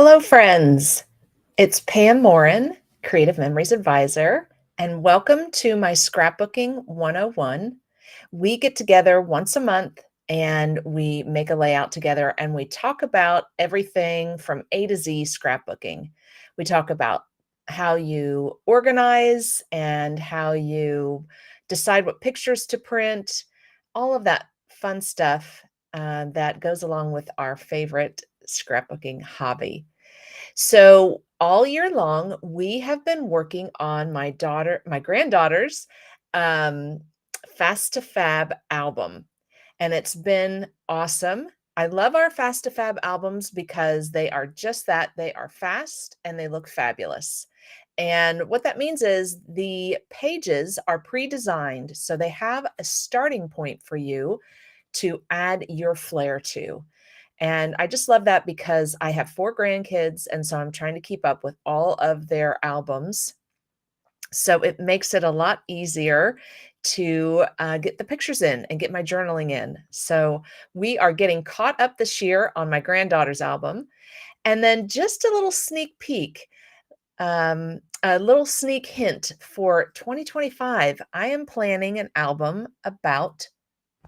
Hello, friends. It's Pam Morin, Creative Memories Advisor, and welcome to my Scrapbooking 101. We get together once a month and we make a layout together and we talk about everything from A to Z scrapbooking. We talk about how you organize and how you decide what pictures to print, all of that fun stuff that goes along with our favorite scrapbooking hobby. So all year long, we have been working on my granddaughter's um, Fast to Fab album, and it's been awesome. I love our Fast to Fab albums because they are just that. They are fast and they look fabulous. And what that means is the pages are pre-designed, so they have a starting point for you to add your flair to. And I just love that because I have 4 grandkids, and so I'm trying to keep up with all of their albums. So it makes it a lot easier to get the pictures in and get my journaling in. So we are getting caught up this year on my granddaughter's album. And then just a little sneak peek, a little sneak hint for 2025. I am planning an album about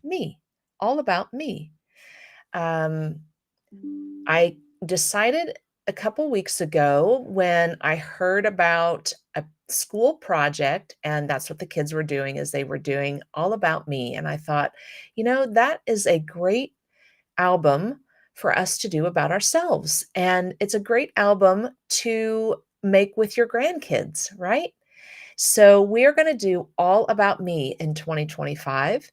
me, all about me. Um, I decided a couple weeks ago when I heard about a school project, and that's what the kids were doing, is they were doing all about me. And I thought, that is a great album for us to do about ourselves. And it's a great album to make with your grandkids, right? So we're going to do all about me in 2025.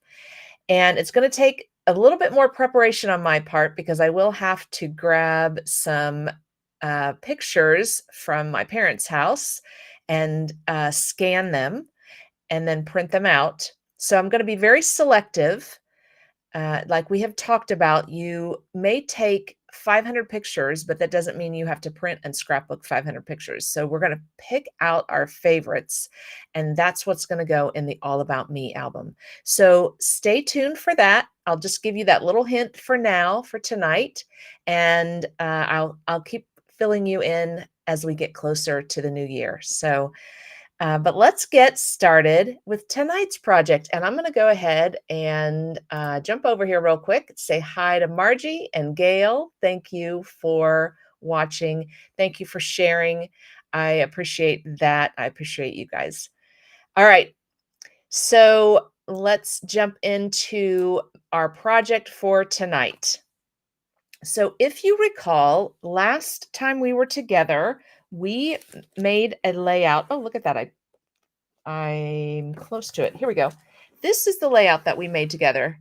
And it's gonna take a little bit more preparation on my part because I will have to grab some, pictures from my parents' house and, scan them and then print them out. So I'm gonna be very selective. Like we have talked about, you may take 500 pictures, but that doesn't mean you have to print and scrapbook 500 pictures. So we're going to pick out our favorites, and that's what's going to go in the All About Me album. So stay tuned for that. I'll just give you that little hint for now, for tonight, and I'll keep filling you in as we get closer to the new year. So but let's get started with tonight's project. And I'm going to go ahead and jump over here real quick, say hi to Margie and Gail. Thank you for watching. Thank you for sharing. I appreciate that. I appreciate you guys. All right. So let's jump into our project for tonight. So if you recall, last time we were together, we made a layout. Oh, look at that. I'm close to it. Here we go. This is the layout that we made together,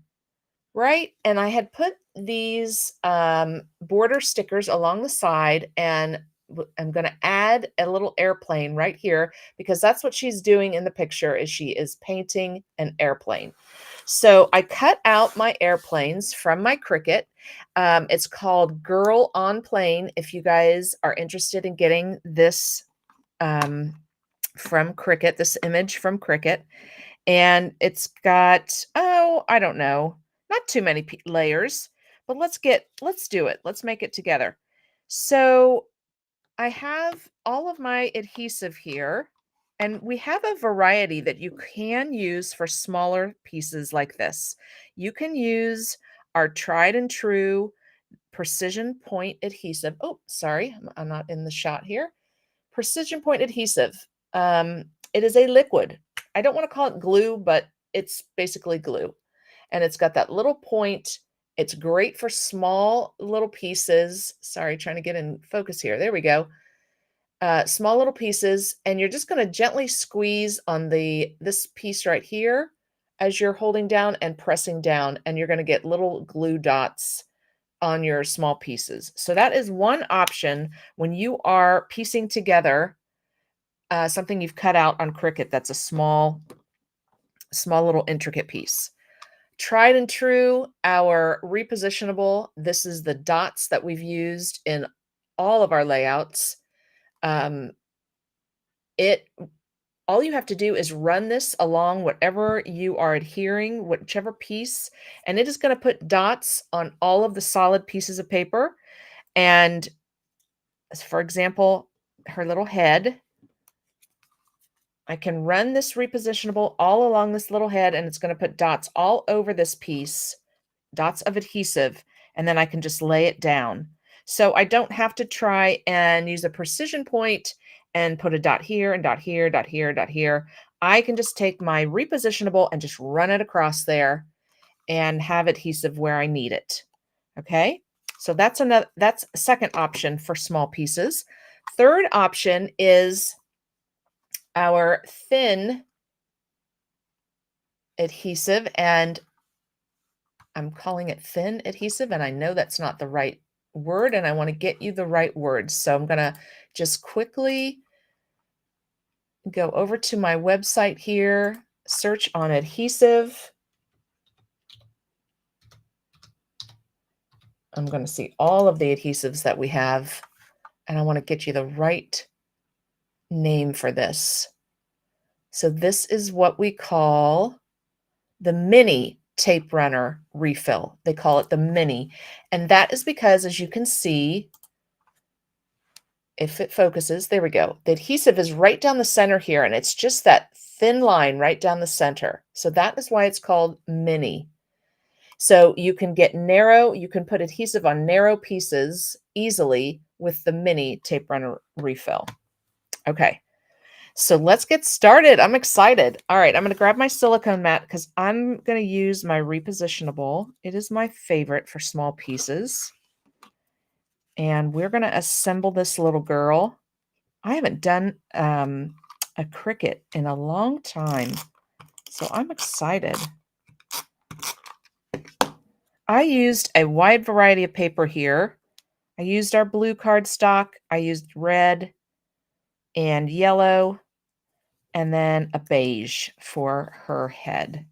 right? And I had put these border stickers along the side, and I'm going to add a little airplane right here because that's what she's doing in the picture, is she is painting an airplane. So I cut out my airplanes from my Cricut. It's called Girl on Plane. If you guys are interested in getting this from Cricut, this image from Cricut, and it's got, oh, I don't know, not too many layers, but let's do it. Let's make it together. So I have all of my adhesive here, and we have a variety that you can use for smaller pieces like this. You can use our tried and true precision point adhesive. Oh, sorry, I'm not in the shot here. Precision point adhesive. It is a liquid. I don't want to call it glue, but it's basically glue. And it's got that little point. It's great for small little pieces. Sorry, trying to get in focus here. There we go. Small little pieces, and you're just going to gently squeeze on this piece right here as you're holding down and pressing down, and you're going to get little glue dots on your small pieces. So that is one option when you are piecing together something you've cut out on Cricut that's a small little intricate piece. Tried and true, our repositionable. This is the dots that we've used in all of our layouts. Um, it all you have to do is run this along whatever you are adhering, whichever piece, and it is going to put dots on all of the solid pieces of paper. And for example, her little head. I can run this repositionable all along this little head, and it's going to put dots all over this piece, dots of adhesive, and then I can just lay it down. So I don't have to try and use a precision point and put a dot here and dot here, dot here, dot here. I can just take my repositionable and just run it across there and have adhesive where I need it. Okay, so that's a second option for small pieces. Third option is our thin adhesive, and I'm calling it thin adhesive, and I know that's not the right word, and I want to get you the right words. So I'm going to just quickly go over to my website here, search on adhesive. I'm going to see all of the adhesives that we have, and I want to get you the right name for this. So this is what we call the mini tape runner refill. They call it the mini. And that is because, as you can see, if it focuses, there we go. The adhesive is right down the center here, and it's just that thin line right down the center. So that is why it's called mini. So you can get narrow, you can put adhesive on narrow pieces easily with the mini tape runner refill. Okay. So let's get started. I'm excited. All right, I'm going to grab my silicone mat because I'm going to use my repositionable. It is my favorite for small pieces. And we're going to assemble this little girl. I haven't done a Cricut in a long time, so I'm excited. I used a wide variety of paper here. I used our blue cardstock. I used red and yellow, and then a beige for her head.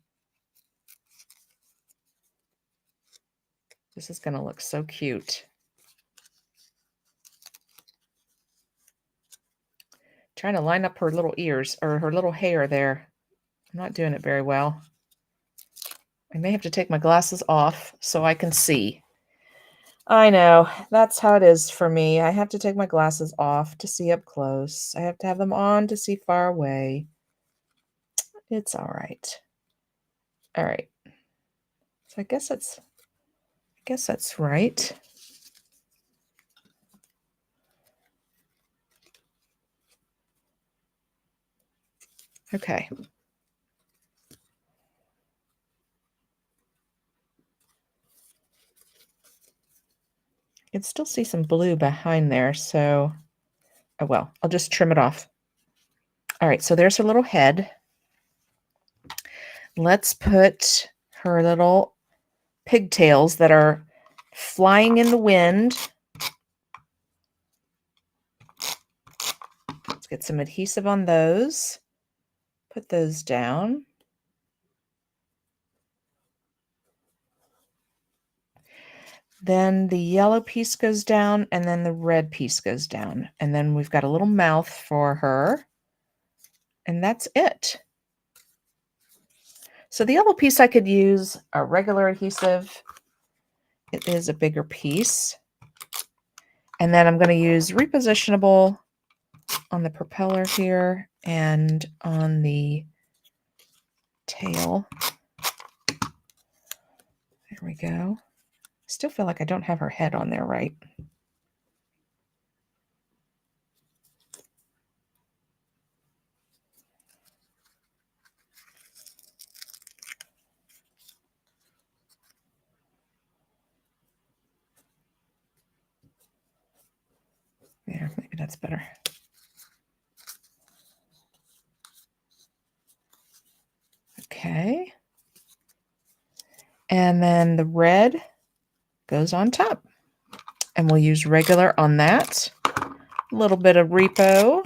This is going to look so cute. Trying to line up her little ears or her little hair there. I'm not doing it very well. I may have to take my glasses off so I can see. I know, that's how it is for me. I have to take my glasses off to see up close. I have to have them on to see far away. It's all right. All right. So I guess that's right. Okay. You can still see some blue behind there, so oh well, I'll just trim it off. All right, so there's her little head. Let's put her little pigtails that are flying in the wind. Let's get some adhesive on those. Put those down. Then the yellow piece goes down, and then the red piece goes down. And then we've got a little mouth for her. And that's it. So the yellow piece, I could use a regular adhesive. It is a bigger piece. And then I'm going to use repositionable on the propeller here and on the tail. There we go. Still feel like I don't have her head on there right. There, maybe that's better. Okay. And then the red goes on top. And we'll use regular on that. A little bit of repo.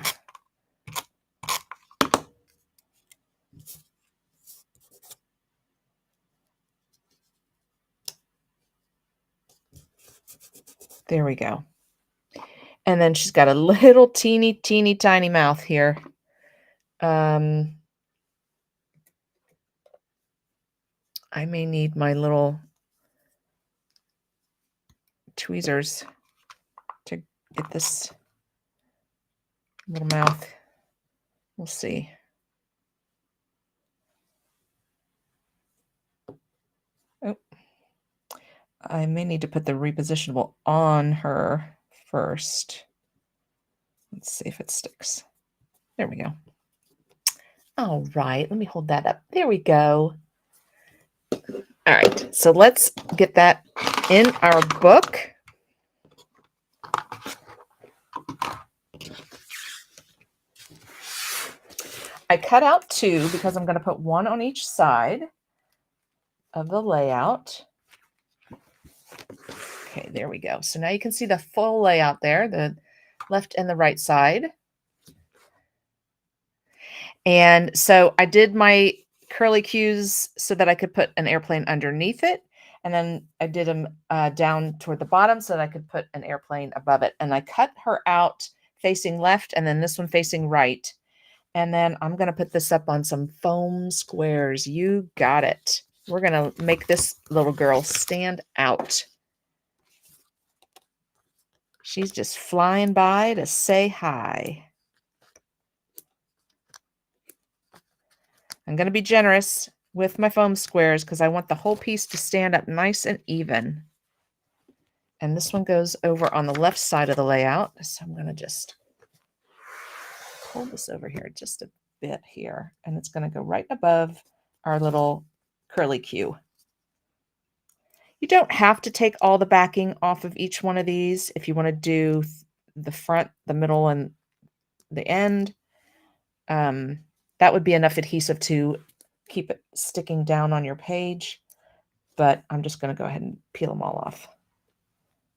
There we go. And then she's got a little teeny tiny mouth here. I may need my little tweezers to get this Little mouth. We'll see. Oh, I may need to put the repositionable on her first. Let's see if it sticks. There we go. All right, let me hold that up. There we go. All right, so let's get that in our book. I cut out two because I'm going to put one on each side of the layout. Okay, there we go. So now you can see the full layout there, the left and the right side. And so I did my curly cues so that I could put an airplane underneath it. And then I did them down toward the bottom so that I could put an airplane above it. And I cut her out facing left and then this one facing right. And then I'm going to put this up on some foam squares. You got it. We're going to make this little girl stand out. She's just flying by to say hi. I'm going to be generous with my foam squares because I want the whole piece to stand up nice and even. And this one goes over on the left side of the layout. So I'm going to just pull this over here just a bit here. And it's going to go right above our little curly cue. You don't have to take all the backing off of each one of these if you want to do the front, the middle, and the end. That would be enough adhesive to keep it sticking down on your page. But I'm just going to go ahead and peel them all off.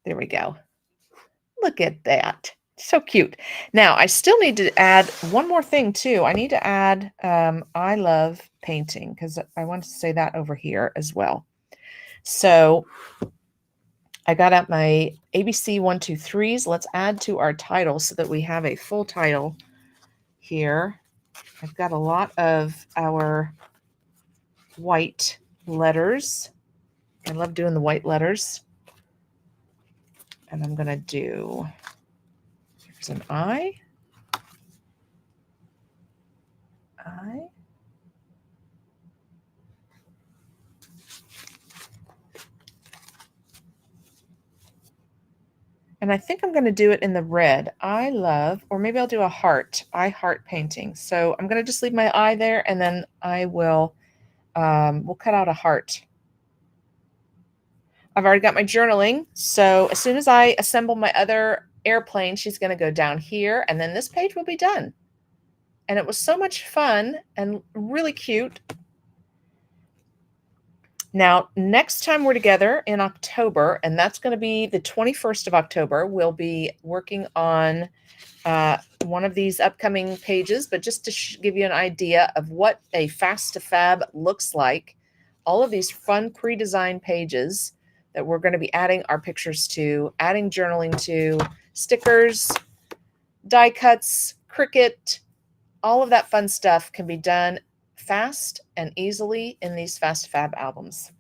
There we go. Look at that. So cute. Now, I still need to add one more thing, too. I need to add I love painting because I want to say that over here as well. So I got out my ABC 1, 2, 3s. Let's add to our title so that we have a full title here. I've got a lot of our white letters. I love doing the white letters. And I'm going to do, here's an I. And I think I'm going to do it in the red. I love, or maybe I'll do a heart. I heart painting. So I'm going to just leave my I there, and then I will, we'll cut out a heart. I've already got my journaling. So as soon as I assemble my other airplane, she's going to go down here, and then this page will be done. And it was so much fun and really cute. Now, next time we're together in October, and that's going to be the 21st of October, we'll be working on one of these upcoming pages, but just to give you an idea of what a Fast to Fab looks like, all of these fun pre-designed pages that we're going to be adding our pictures to, adding journaling to, stickers, die cuts, Cricut, all of that fun stuff can be done fast and easily in these Fast Fab albums.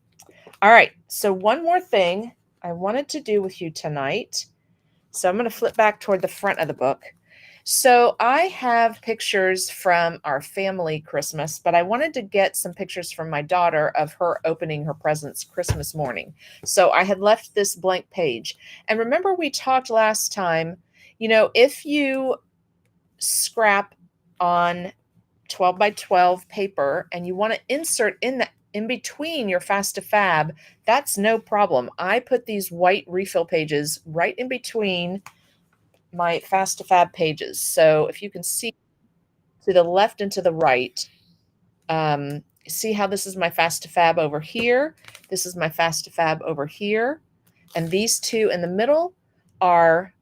All right, so one more thing I wanted to do with you tonight. So I'm going to flip back toward the front of the book. So I have pictures from our family Christmas, but I wanted to get some pictures from my daughter of her opening her presents Christmas morning. So I had left this blank page. And remember we talked last time, you know, if you scrap on 12 by 12 paper and you want to insert in between your Fast to Fab, that's no problem. I put these white refill pages right in between my Fast to Fab pages. So if you can see to the left and to the right, see how this is my Fast to Fab over here. This is my Fast to Fab over here. And these two in the middle are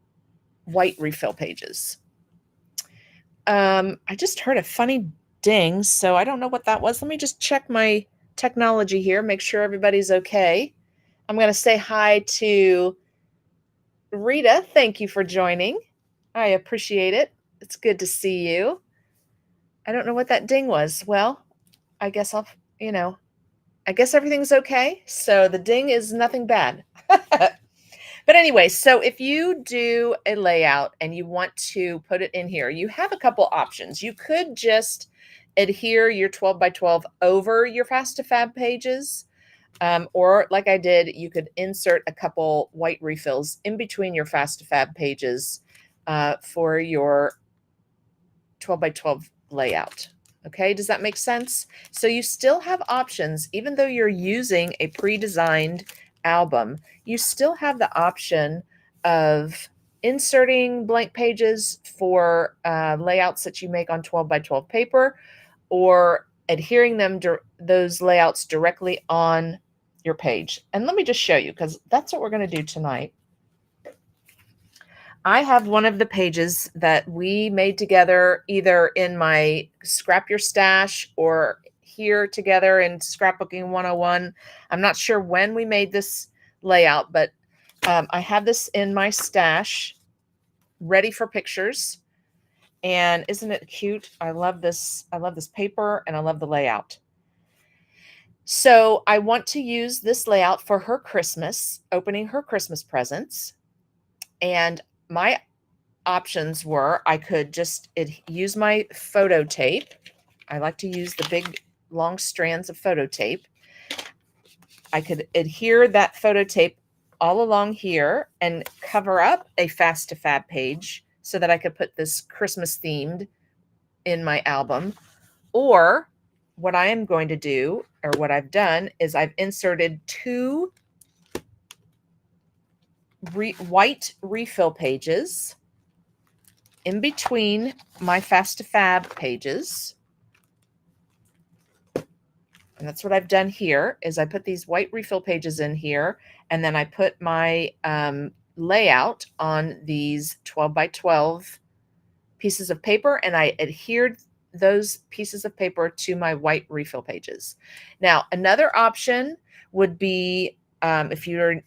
white refill pages. I just heard a funny ding, so I don't know what that was. Let me just check my technology here, make sure everybody's okay. I'm going to say hi to Rita. Thank you for joining. I appreciate it. It's good to see you. I don't know what that ding was. Well, I guess I guess everything's okay. So the ding is nothing bad. But But anyway, so if you do a layout and you want to put it in here, you have a couple options. You could just adhere your 12 by 12 over your Fast2Fab pages. Or like I did, you could insert a couple white refills in between your Fast2Fab pages for your 12 by 12 layout. Okay, does that make sense? So you still have options, even though you're using a pre-designed album, you still have the option of inserting blank pages for layouts that you make on 12 by 12 paper, or adhering those layouts directly on your page. And let me just show you, because that's what we're going to do tonight. I have one of the pages that we made together either in my Scrap Your Stash or here together in Scrapbooking 101. I'm not sure when we made this layout, but I have this in my stash ready for pictures. And isn't it cute? I love this. I love this paper and I love the layout. So I want to use this layout for her Christmas, opening her Christmas presents. And my options were I could just use my photo tape. I like to use the big long strands of photo tape. I could adhere that photo tape all along here and cover up a Fast2Fab page so that I could put this Christmas themed in my album. Or what I am going to do, or what I've done, is I've inserted two white refill pages in between my Fast2Fab pages. And that's what I've done here, is I put these white refill pages in here, and then I put my layout on these 12 by 12 pieces of paper, and I adhered those pieces of paper to my white refill pages. Now, another option would be if you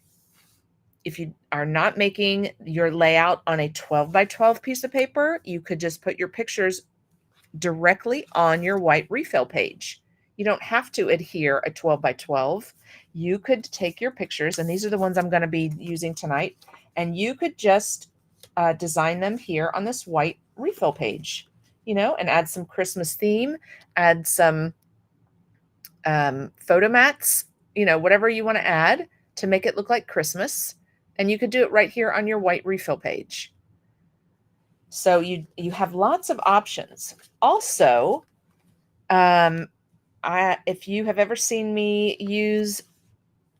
are not making your layout on a 12 by 12 piece of paper, you could just put your pictures directly on your white refill page. You don't have to adhere a 12 by 12. You could take your pictures, and these are the ones I'm going to be using tonight, and you could just design them here on this white refill page, and add some Christmas theme, add some photo mats, whatever you want to add to make it look like Christmas. And you could do it right here on your white refill page. So you have lots of options. Also, if you have ever seen me use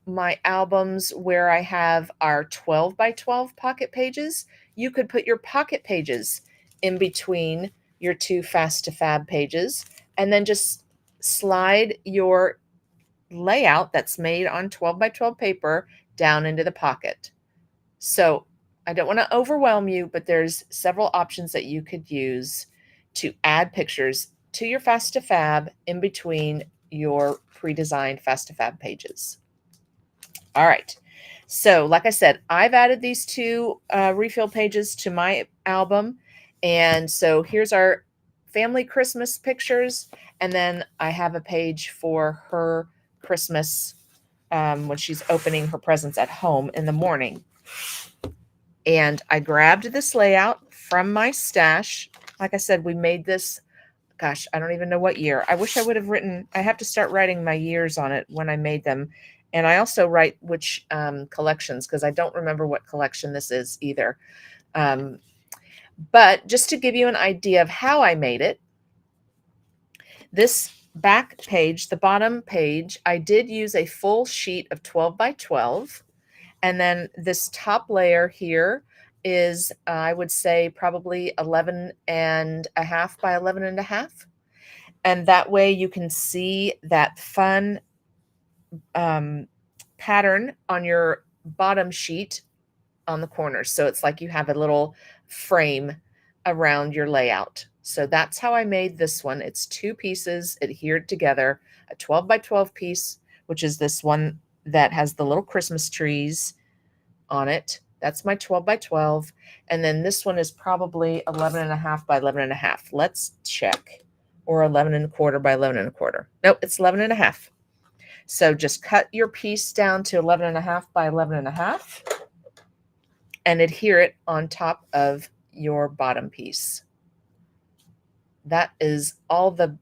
my albums where I have our 12 by 12 pocket pages, you could put your pocket pages in between your two Fast2Fab pages, and then just slide your layout that's made on 12 by 12 paper down into the pocket. So I don't want to overwhelm you, but there's several options that you could use to add pictures to your Fast2Fab in between your pre-designed Fast2Fab pages. All right. So like I said, I've added these two refill pages to my album. And so here's our family Christmas pictures. And then I have a page for her Christmas when she's opening her presents at home in the morning. And I grabbed this layout from my stash. Like I said, we made this, gosh, I don't even know what year. I wish I would have written, I have to start writing my years on it when I made them. And I also write which collections, because I don't remember what collection this is either. But just to give you an idea of how I made it, this back page, the bottom page, I did use a full sheet of 12 by 12. And then this top layer here is, I would say, probably 11 and a half by 11 and a half. And that way you can see that fun pattern on your bottom sheet on the corners. So it's like you have a little frame around your layout. So that's how I made this one. It's two pieces adhered together, a 12 by 12 piece, which is this one that has the little Christmas trees on it. That's my 12 by 12. And then this one is probably 11 and a half by 11 and a half. Let's check. Or 11 and a quarter by 11 and a quarter. Nope, it's 11 and a half. So just cut your piece down to 11 and a half by 11 and a half. and adhere it on top of your bottom piece. That is all the,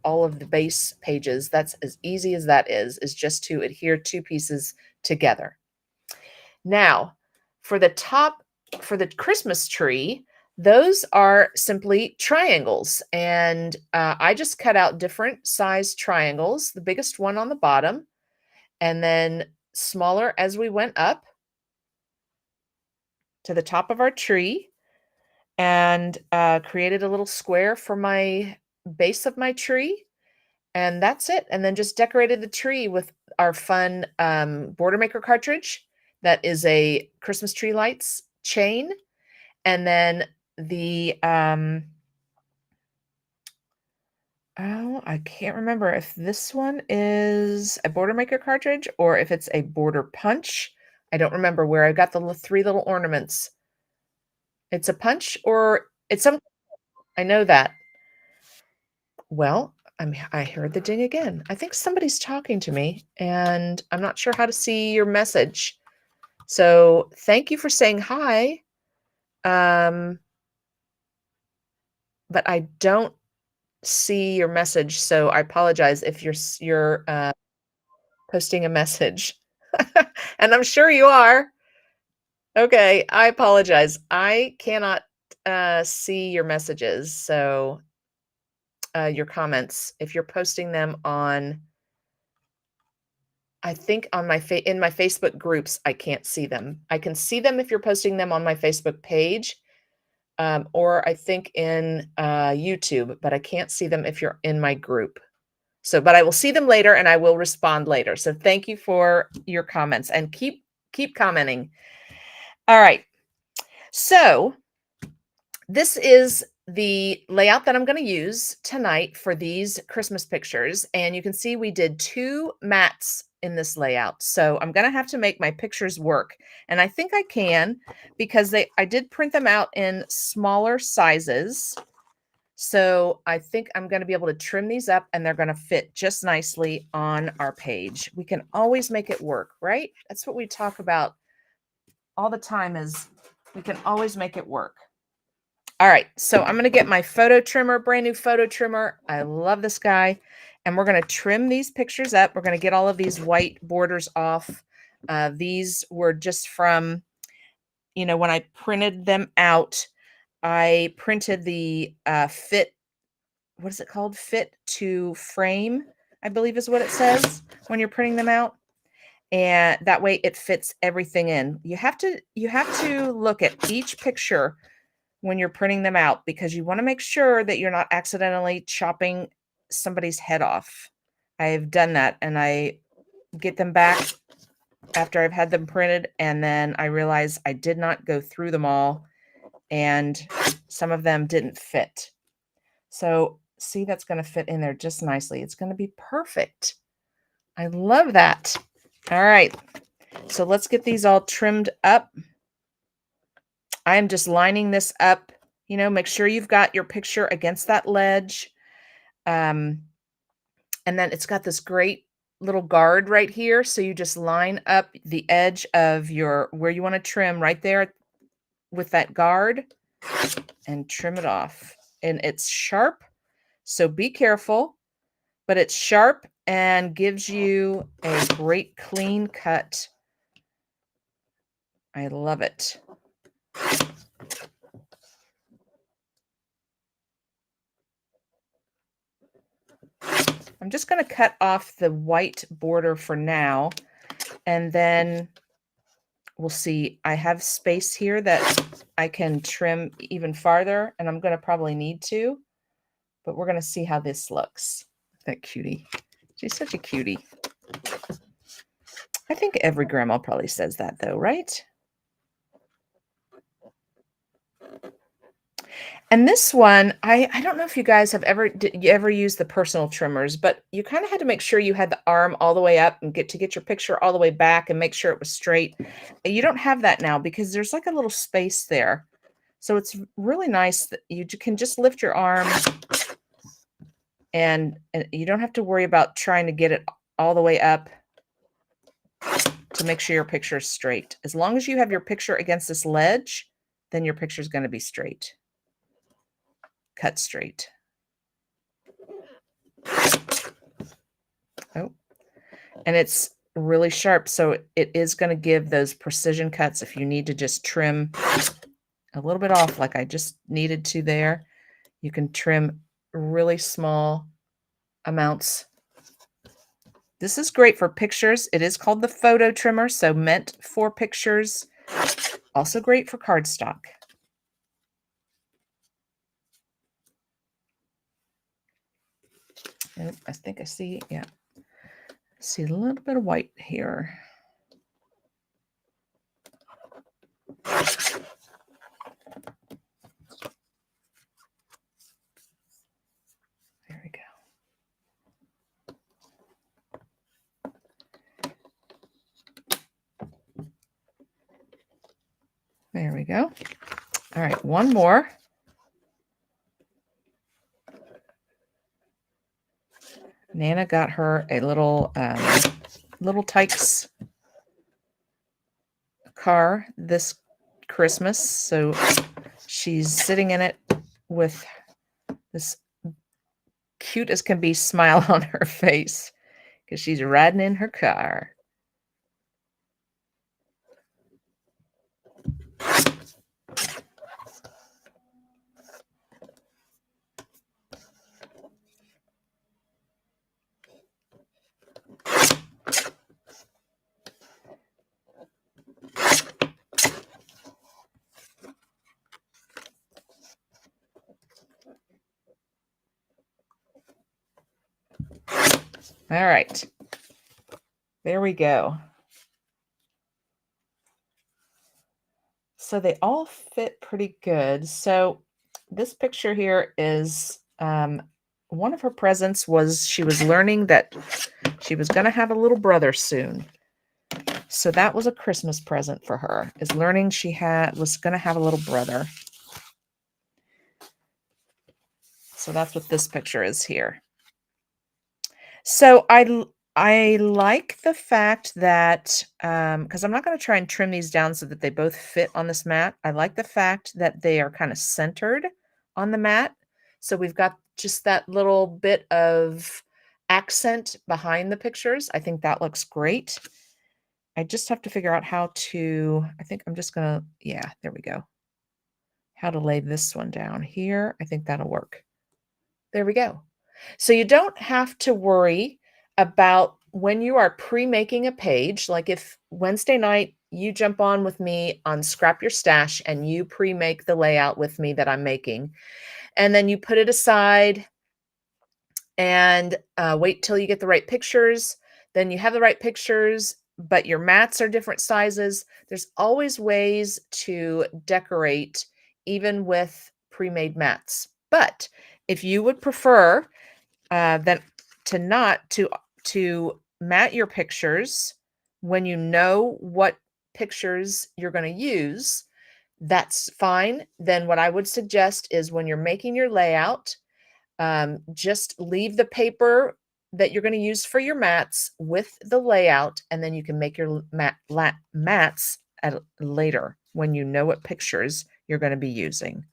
all of the base pages. That's as easy as that is just to adhere two pieces together. Now, for the top, for the Christmas tree, those are simply triangles. And I just cut out different size triangles, the biggest one on the bottom, and then smaller as we went up to the top of our tree, and created a little square for my base of my tree. And that's it. And then just decorated the tree with our fun border maker cartridge. That is a Christmas tree lights chain. And then the, oh, I can't remember if this one is a border maker cartridge or if it's a border punch. I don't remember where I got the three little ornaments. It's a punch or it's some, I know that. Well, I heard the ding again. I think somebody's talking to me and I'm not sure how to see your message. So thank you for saying hi. But I don't see your message, so I apologize if you're posting a message. And I'm sure you are. Okay, I apologize. I cannot see your messages, so your comments. If you're posting them on, I think on my in my Facebook groups, I can't see them. I can see them if you're posting them on my Facebook page, or I think in YouTube, but I can't see them if you're in my group. So, but I will see them later and I will respond later. So thank you for your comments and keep commenting. All right. So this is the layout that I'm going to use tonight for these Christmas pictures. And you can see we did 2 mats in this layout. So I'm going to have to make my pictures work. And I think I can because I did print them out in smaller sizes. So I think I'm going to be able to trim these up and they're going to fit just nicely on our page. We can always make it work, right? That's what we talk about all the time, is we can always make it work. All right, so I'm going to get my photo trimmer, brand new photo trimmer. I love this guy. And we're going to trim these pictures up. We're going to get all of these white borders off. These were just from, when I printed them out, I printed the fit, what is it called? Fit to frame, I believe is what it says when you're printing them out. And that way it fits everything in. You have to look at each picture when you're printing them out because you want to make sure that you're not accidentally chopping somebody's head off. I've done that and I get them back after I've had them printed and then I realize I did not go through them all and some of them didn't fit. So see, that's going to fit in there just nicely. It's going to be perfect. I love that. All right. So let's get these all trimmed up. I am just lining this up, make sure you've got your picture against that ledge. And then it's got this great little guard right here. So you just line up the edge of where you want to trim right there with that guard and trim it off. And it's sharp. So be careful, but it's sharp and gives you a great clean cut. I love it. I'm just going to cut off the white border for now, and then we'll see. I have space here that I can trim even farther, and I'm going to probably need to, but we're going to see how this looks. That cutie. She's such a cutie. I think every grandma probably says that though, right? And this one, I don't know if you guys have ever used the personal trimmers, but you kind of had to make sure you had the arm all the way up and get your picture all the way back and make sure it was straight. You don't have that now because there's like a little space there. So it's really nice that you can just lift your arm and you don't have to worry about trying to get it all the way up. to make sure your picture is straight. As long as you have your picture against this ledge, then your picture is going to be straight. Cut straight. Oh, and it's really sharp, so it is going to give those precision cuts if you need to just trim a little bit off like I just needed to there. You can trim really small amounts. This is great for pictures. It is called the photo trimmer, so meant for pictures. Also great for cardstock. And I think I see, yeah, see a little bit of white here. There we go. There we go. All right, one more. Nana got her a little Little Tykes car this Christmas, so she's sitting in it with this cute as can be smile on her face because she's riding in her car. All right, there we go. So they all fit pretty good. So this picture here is one of her presents was she was learning that she was going to have a little brother soon. So that was a Christmas present for her, is learning she was going to have a little brother. So that's what this picture is here. So I like the fact that, because I'm not going to try and trim these down so that they both fit on this mat. I like the fact that they are kind of centered on the mat. So we've got just that little bit of accent behind the pictures. I think that looks great. I just have to figure out how to, I think I'm just going to, yeah, there we go. How to lay this one down here. I think that'll work. There we go. So you don't have to worry about when you are pre-making a page, like if Wednesday night you jump on with me on Scrap Your Stash and you pre-make the layout with me that I'm making, and then you put it aside and wait till you get the right pictures. Then you have the right pictures, but your mats are different sizes. There's always ways to decorate even with pre-made mats. But if you would prefer then to mat your pictures when you know what pictures you're going to use, that's fine. Then what I would suggest is when you're making your layout, just leave the paper that you're going to use for your mats with the layout, and then you can make your mats at later when you know what pictures you're going to be using.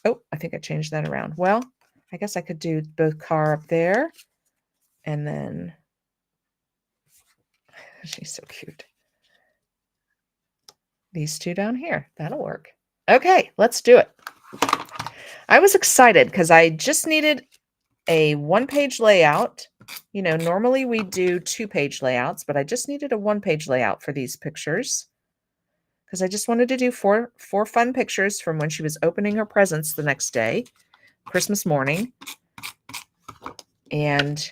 Oh, I think I changed that around. Well, I guess I could do both car up there, and then she's so cute. These two down here. That'll work. Okay, let's do it. I was excited because I just needed a one-page layout. You know, normally we do two-page layouts, but I just needed a one-page layout for these pictures because I just wanted to do four fun pictures from when she was opening her presents the next day, Christmas morning. And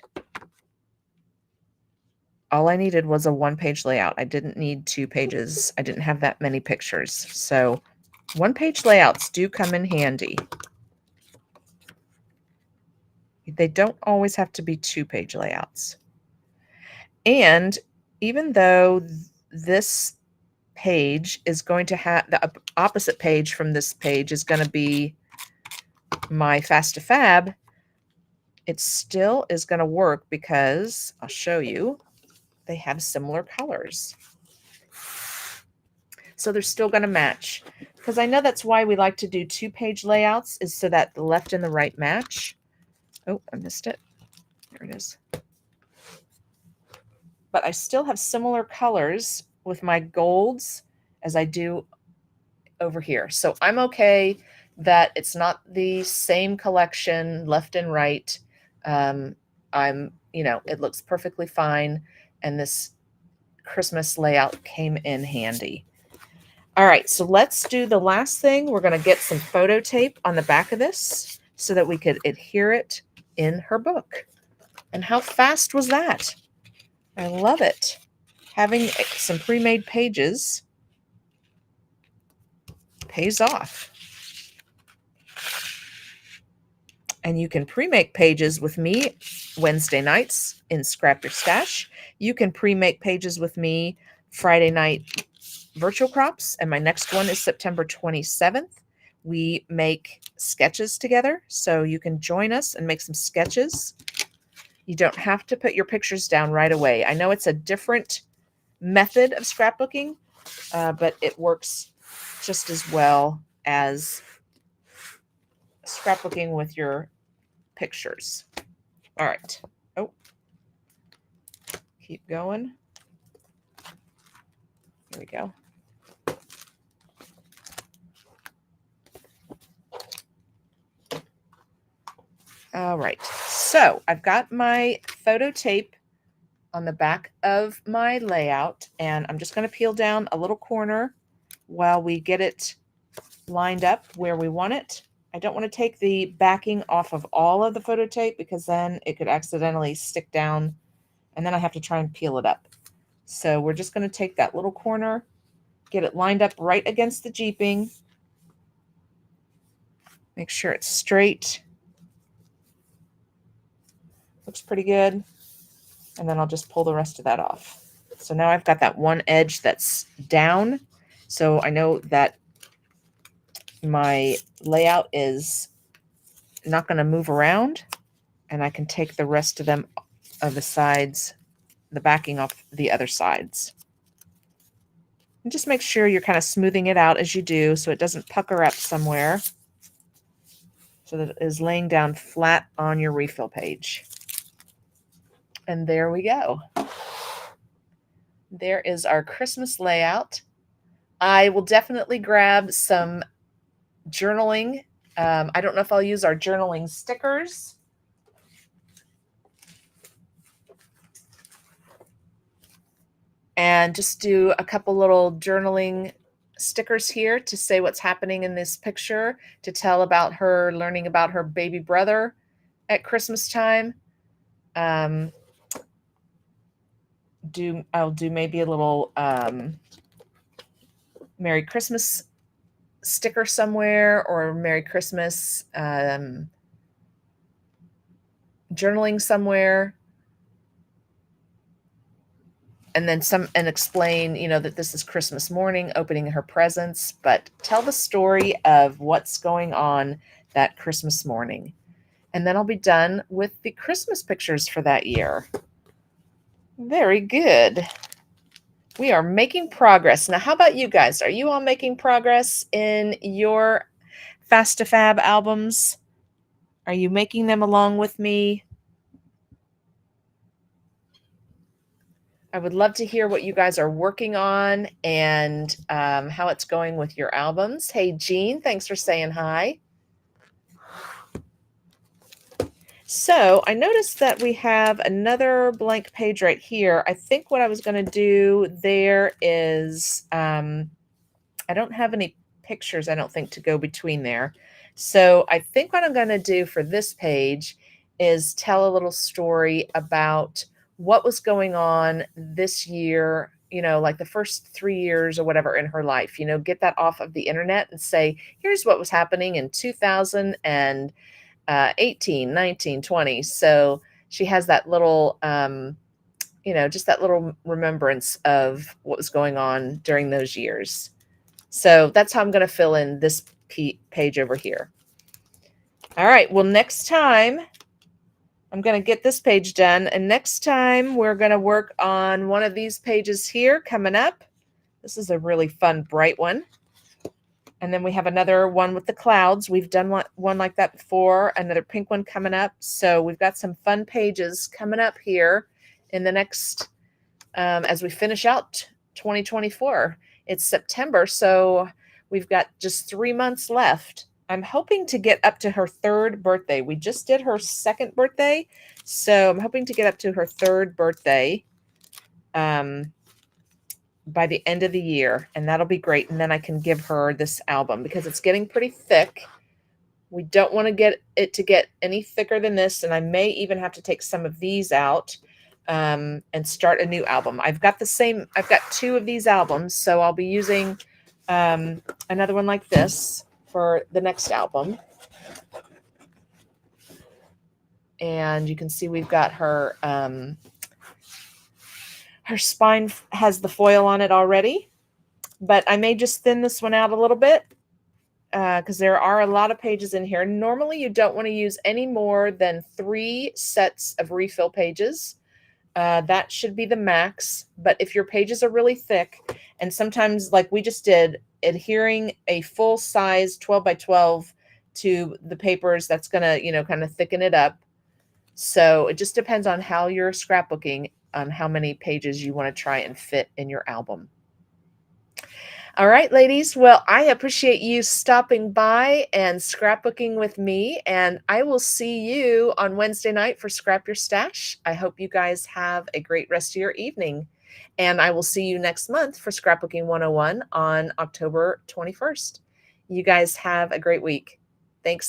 all I needed was a one-page layout. I didn't need 2 pages. I didn't have that many pictures. So one-page layouts do come in handy. They don't always have to be 2-page layouts. And even though this page is going to have the opposite page from this page is going to be my Fast to Fab, it still is going to work because I'll show you. they have similar colors. So they're still going to match, because I know that's why we like to do 2-page layouts, is so that the left and the right match. Oh, I missed it. There it is. But I still have similar colors with my golds as I do over here. So I'm okay that it's not the same collection left and right. It looks perfectly fine. And this Christmas layout came in handy. All right, so let's do the last thing. We're going to get some photo tape on the back of this so that we could adhere it in her book. And how fast was that? I love it. Having some pre-made pages pays off. And you can pre-make pages with me Wednesday nights in Scrap Your Stash. You can pre-make pages with me Friday night virtual crops, and my next one is September 27th. We make sketches together, so you can join us and make some sketches. You don't have to put your pictures down right away. I know it's a different method of scrapbooking, but it works just as well as scrapbooking with your pictures. All right. Oh, keep going. Here we go. All right, so I've got my photo tape on the back of my layout, and I'm just going to peel down a little corner while we get it lined up where we want it. I don't want to take the backing off of all of the photo tape, because then it could accidentally stick down and then I have to try and peel it up. So we're just going to take that little corner, get it lined up right against the jeeping, make sure it's straight. Looks pretty good. And then I'll just pull the rest of that off. So now I've got that one edge that's down. So I know that my layout is not going to move around, and I can take the rest of them of the sides, the backing off the other sides. And just make sure you're kind of smoothing it out as you do so it doesn't pucker up somewhere, so that it is laying down flat on your refill page. And there we go. There is our Christmas layout. I will definitely grab some journaling. I don't know if I'll use our journaling stickers. And just do a couple little journaling stickers here to say what's happening in this picture, to tell about her learning about her baby brother at Christmas time. I'll do maybe a little Merry Christmas sticker somewhere, or Merry Christmas journaling somewhere, and then explain, that this is Christmas morning, opening her presents, but tell the story of what's going on that Christmas morning. And then I'll be done with the Christmas pictures for that year. Very good. We are making progress. Now, how about you guys? Are you all making progress in your Fast to Fab albums? Are you making them along with me? I would love to hear what you guys are working on and how it's going with your albums. Hey, Jean, thanks for saying hi. So I noticed that we have another blank page right here. I think what I was going to do there is, I don't have any pictures, I don't think, to go between there. So I think what I'm going to do for this page is tell a little story about what was going on this year, like the first 3 years or whatever in her life, get that off of the internet and say, here's what was happening in 2018, 19, 20. So she has that little, just that little remembrance of what was going on during those years. So that's how I'm going to fill in this page over here. All right. Well, next time I'm going to get this page done, and next time we're going to work on one of these pages here coming up. This is a really fun, bright one. And then we have another one with the clouds. We've done one like that before, another pink one coming up. So we've got some fun pages coming up here in the next, as we finish out 2024. It's September, so we've got just 3 months left. I'm hoping to get up to her 3rd birthday. We just did her 2nd birthday, so I'm hoping to get up to her 3rd birthday by the end of the year, and that'll be great. And then I can give her this album because it's getting pretty thick. We don't want to get it to get any thicker than this, and I may even have to take some of these out and start a new album. I've got 2 of these albums, so I'll be using another one like this for the next album. And you can see we've got her her spine has the foil on it already, but I may just thin this one out a little bit because there are a lot of pages in here. Normally, you don't want to use any more than 3 sets of refill pages. That should be the max. But if your pages are really thick, and sometimes like we just did, adhering a full size 12 by 12 to the papers, that's going to, kind of thicken it up. So it just depends on how you're scrapbooking, on how many pages you want to try and fit in your album. All right, ladies. Well, I appreciate you stopping by and scrapbooking with me, and I will see you on Wednesday night for Scrap Your Stash. I hope you guys have a great rest of your evening, and I will see you next month for Scrapbooking 101 on October 21st. You guys have a great week. Thanks.